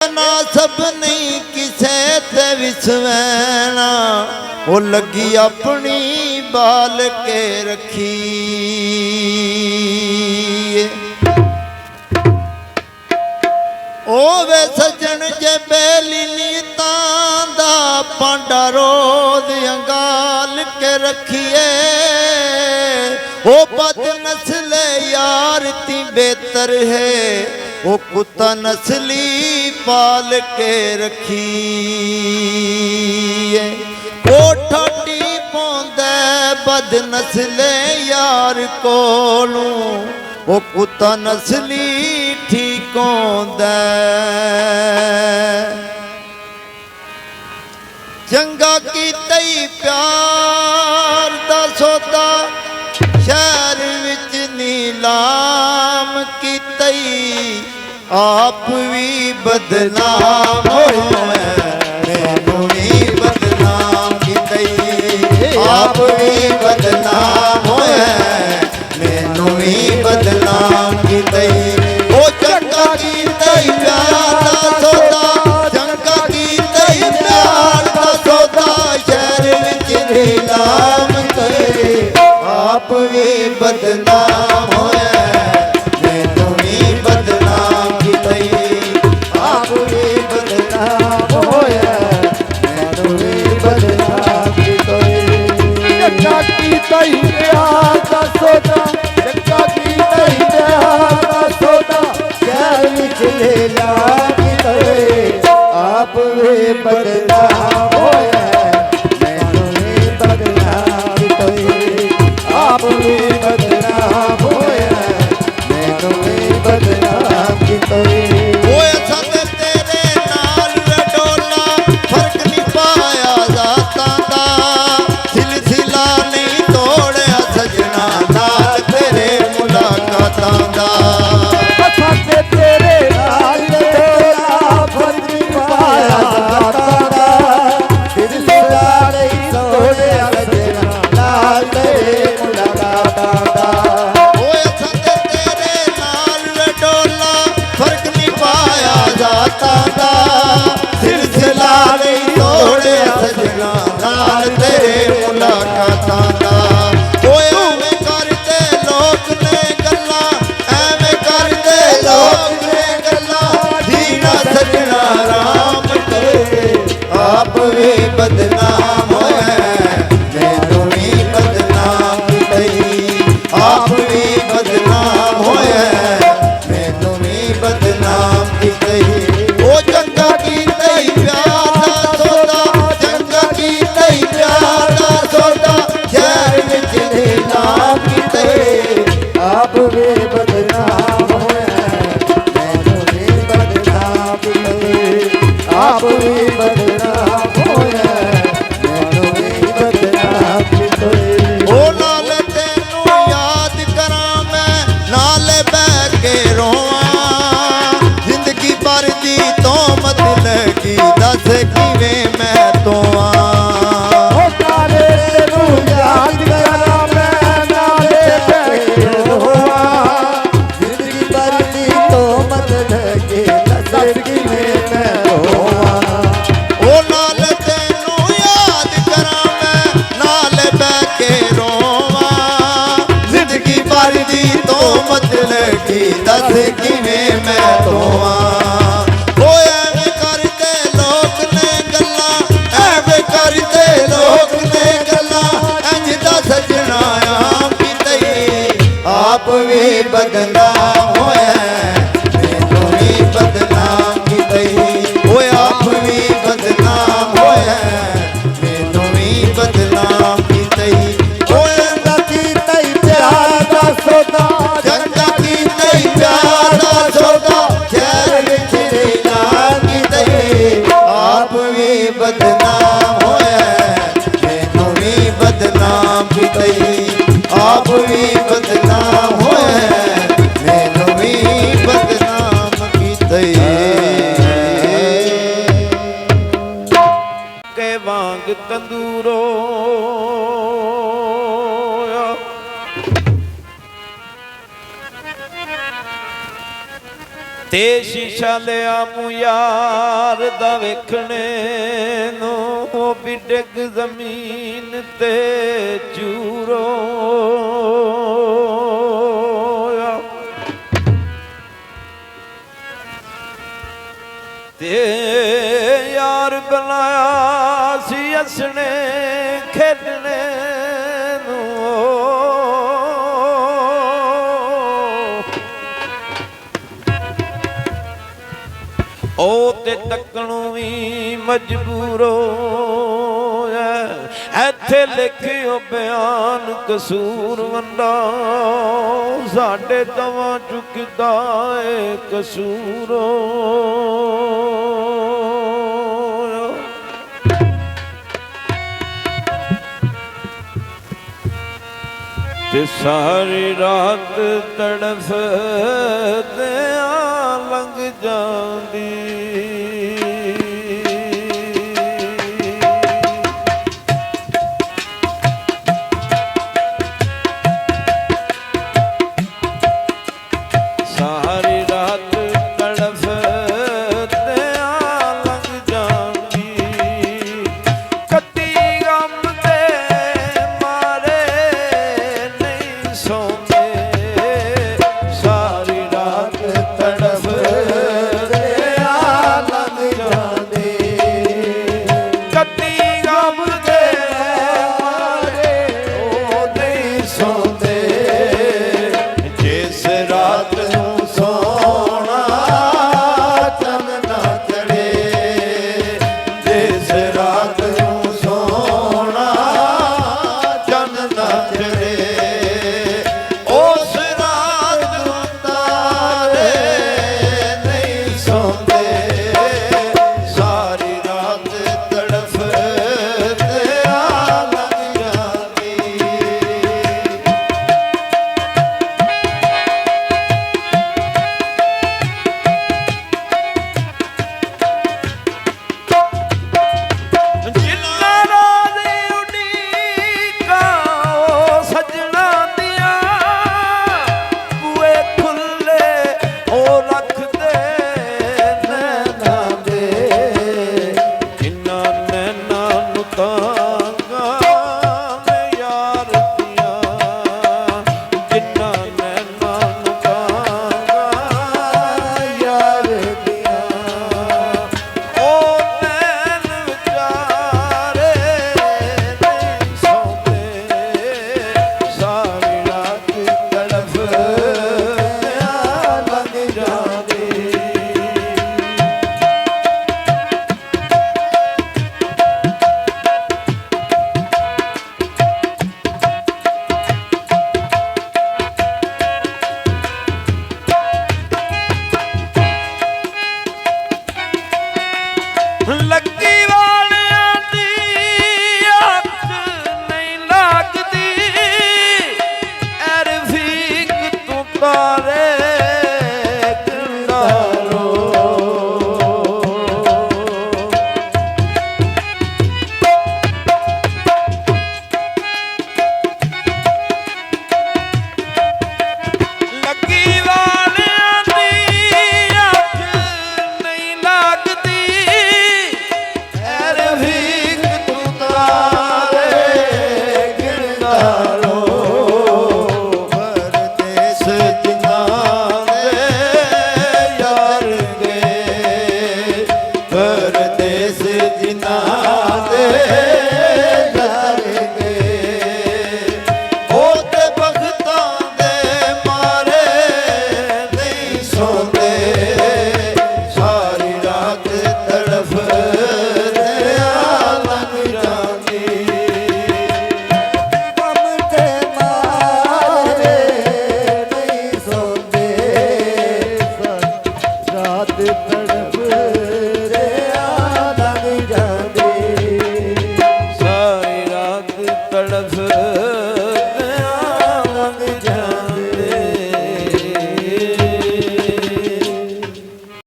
ना सब नहीं किसे ते विसवैना, वो लगी अपनी बाल के रखी। ओ वे सजन जे बेली नीतां दा पांडा रोज अंगाल के रखिए। ओ बद नस्ल यार ती बेहतर है, वो कुत्ता नस्ली पाल के रखिए। ओ ठाटी पौंदे बद नस्ले यार कोलू, वो कुत्ता नस्ली ठीक होंदा। चंगा कीता ही प्यार दा सौदा, शहर विच नीलाम कीता ही आप भी बदनाम होए। मैनू भी बदनाम कीता ही आप भी बदनाम होए। मैनू भी बदनाम कीता ही। ओ चंगा कीता ही प्यार दा सौदा, चंगा कीता ही प्यार दा सौदा, शहर विच नीलाम करे आप भी बदनाम होए। मैनू भी बदनाम कीता ही आप भी बदनाम होए। मैनू भी बदनाम कीता ही। चंगा कीता ही प्यार दा सौदा, चंगा कीता ही प्यार दा सौदा, शहर विच नीलाम करे आप भी बदनाम होए। मैनू भी बदनाम कीता ही आप भी बदनाम होए। मैनू भी बदनाम कीता ही। ओए सत तेरे नाल रडोला, फर्क नहीं पाया जातां दा, सिलसिला नहीं तोड़िया सजना नाल तेरे मुलाकातां दा। साथे तेरे नाल रडोला, फर्क नहीं पाया जातां दा, सिलसिला नहीं तोड़िया सजना नाल तेरे मुलाकातां दा। ओए सत तेरे नाल रडोला, फर्क नहीं पाया जातां दा, सिलसिला नहीं तोड़िया सजना नाल तेरे मुलाकातां दा। ओए एवें करदे लोक ने गल्लां, एवें करदे लोक ने गल्लां, दीना सजना राम करे आप भी बदनाम होए। मैनू भी बदनाम कीता ही आप भी बदनाम होए। मैनू भी बदनाम कीता ही। ओ चंगा कीता ही प्यार दा सौदा, चंगा कीता ही प्यार दा सौदा, शहर विच नीलाम कीता ही आप भी बदनाम होए। मैनू भी बदनाम कीता ही आप भी बदनाम होए। मैनू भी बदनाम कीता ही। ओ नाल तेनू याद करां मैं, नाल बैठ के रोवां, जिंदगी भर दी तोहमत लगी, दस किवें मैं तोवां। ओ नाले तेनू याद करां मैं, नाले बैठ के रोवां, जिंदगी भर दी तोहमत लगी, दस किवें मैं रोवां। ओ नाल तेनू याद करां मैं, नाल बैठ के रोवां, जिंदगी भर दी तोहमत लगी, दस किवें मैं तोवां। ओ एवें करदे लोक ने गल्लां, एवें करदे लोक ने गल्लां, इंज दा सजना आम कीता ही आप भी बदनाम होए। मैनू भी बदनाम कीता ही। ओए आप भी बदनाम होए। मैनू भी बदनाम कीता ही। ओए चंगा कीता ही प्यार दा सौदा, चंगा कीता ही प्यार दा सौदा, शहर विच नीलाम कीता ही आप भी बदनाम होए। मैनू भी बदनाम कीता ही आप भी बदनाम होए। मैनू भी बदनाम कीता ही। के वांग तंदूरो ਤੇ ਸ਼ੀਸ਼ਾ ਲਿਆ ਮੂੰ ਯਾਰ ਦਾ ਵੇਖਣੇ ਨੂੰ, ਉਹ ਵੀ ਡਿੱਗ ਜ਼ਮੀਨ ਤੇ ਚੂਰੋ। ਤੇ ਯਾਰ ਬਣਾਇਆ ਸੀ ਹੱਸਣੇ ਖੇਡਣੇ ਨੂੰ, ਉਹ ਤੇ ਤੱਕਣੋਂ ਵੀ ਮਜਬੂਰ ਹੋਇਆ। ਇੱਥੇ ਲਿਖਿਓ ਬਿਆਨ ਕਸੂਰ ਵੰਡਾ, ਸਾਡੇ ਦਵਾਂ ਚੁੱਕਦਾ ਏ ਕਸੂਰ। ਤੇ ਸਾਰੀ ਰਾਤ ਤੜਫਦਿਆਂ ਲੰਘ ਜਾਂਦੀ, ਸਾਰੀ ਰਾਤ ਤੜਫਦਿਆਂ ਲੰਘ ਜਾਂਦੀ। ਕੱਤੀ ਗਮ ਦੇ ਮਾਰੇ ਨਹੀਂ ਸੌਂਦੇ, ਸਾਰੀ ਰਾਤ ਤੜਫਦਿਆਂ ਲੰਘ ਜਾਂਦੀ। ਕੱਤੀ ਗਮ ਦੇ ਮਾਰੇ ਉਹ ਨਹੀਂ ਸੌਂਦੇ, ਜਿਸ ਰਾਤ ਨੂੰ ਸੋਹਣਾ ਚੰਨ ਨਾ ਚੜੇ, ਜਿਸ ਰਾਤ ਨੂੰ ਸੋਹਣਾ ਚੰਨ ਨਾ ਚੜੇ, ਉਸ ਰਾਤ ਨੂੰ ਤਾਰੇ ਨਹੀਂ ਸੌਂਦੇ, ਸਾਰੀ ਰਾਤ ਤੜਫਦਿਆਂ ਲੰਘ ਜਾਂਦੀ। ਜਿੰਨਾ ਰੋਜ਼ ਉਡੀਕਾਂ ਉਹ ਸੱਜਣਾ ਦੀਆਂ, ਬੂਹੇ ਖੁੱਲੇ ਉਹ ਰੱਖਦੇ ਨੈਣਾਂ ਦੇ, ਜਿੰਨਾ ਨੈਣਾਂ ਨੂੰ ਤਾਂਗਾ ਨੇ ਯਾਰ ਦੀਆਂ, ਜਿੰਨਾ ਨੈਣਾਂ ਨੂੰ ਤਾਂਗਾ ਯਾਰ ਦੀਆਂ। ਉਹ ਨੈਣ ਵਿਚਾਰੇ ਨਹੀਂ ਸੌਂਦੇ, ਸਾਰੀ ਰਾਤ ਤੜਫਦਿਆਂ ਲੰਘ ਜਾਂਦੀ। ਲੱਗੀ ਵਾਲਿਆਂ ਦੀ ਅੱਖ ਨਹੀਂ ਲੱਗਦੀ, ਐ ਰਫੀਕ ਤੂੰ ਤਾਰੇ ਕਿੰਦਾਰੋ। ਲੱਗੀ ਵਾਲਿਆਂ ਦੀ ਅੱਖ ਨਹੀਂ ਲੱਗਦੀ, ਐ ਰਫੀਕ ਤੂੰ ਤਾਰੇ ਗਿਣਦਾਰੋ। ਪਰਦੇਸ ਜਿਨ੍ਹਾਂ ਦੇ ਯਾਰ ਗਏ, ਪਰਦੇਸ ਜਿਨ੍ਹਾਂ